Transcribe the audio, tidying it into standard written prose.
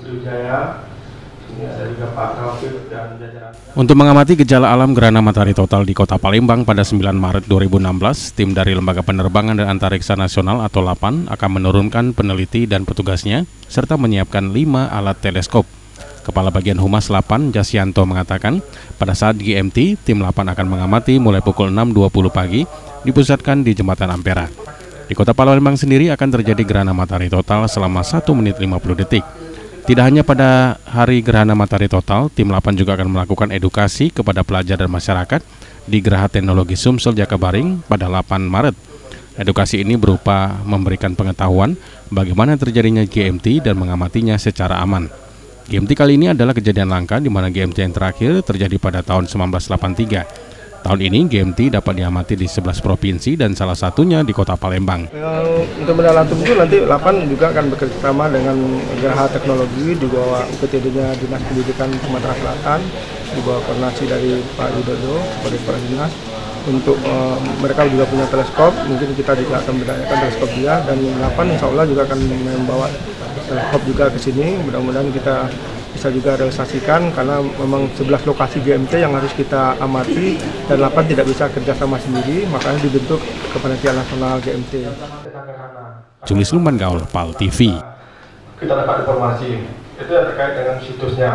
Sriwijaya. Ini ada juga Pak Taufik dan jajaran. Untuk mengamati gejala alam gerhana matahari total di Kota Palembang pada 9 Maret 2016, tim dari Lembaga Penerbangan dan Antariksa Nasional atau LAPAN akan menurunkan peneliti dan petugasnya serta menyiapkan 5 alat teleskop. Kepala Bagian Humas LAPAN, Jasyanto, mengatakan pada saat GMT, tim LAPAN akan mengamati mulai pukul 6.20 pagi dipusatkan di Jembatan Ampera. Di Kota Palembang sendiri akan terjadi gerhana matahari total selama 1 menit 50 detik. Tidak hanya pada hari gerhana matahari total, tim LAPAN juga akan melakukan edukasi kepada pelajar dan masyarakat di Geraha Teknologi Sumsel Jakabaring pada 8 Maret. Edukasi ini berupa memberikan pengetahuan bagaimana terjadinya GMT dan mengamatinya secara aman. GMT kali ini adalah kejadian langka di mana GMT yang terakhir terjadi pada tahun 1983. Tahun ini GMT dapat diamati di 11 provinsi dan salah satunya di Kota Palembang. Untuk benda alam itu nanti LAPAN juga akan bekerjasama dengan Geraha Teknologi di bawah UPTD-nya Dinas Pendidikan Sumatera Selatan, di bawah koordinasi dari Pak Widodo sebagai Kepala Dinas. Untuk mereka juga punya teleskop, mungkin kita juga akan berdayakan teleskop dia, dan LAPAN insya Allah juga akan membawa teleskop juga ke sini. Mudah-mudahan kita bisa juga realisasikan karena memang 11 lokasi GMT yang harus kita amati dan LAPAN tidak bisa kerjasama sendiri, makanya dibentuk Kepanitiaan Nasional GMT. Julis Lumban Gaul, PAL TV. Kita dapat informasi itu yang terkait dengan situsnya.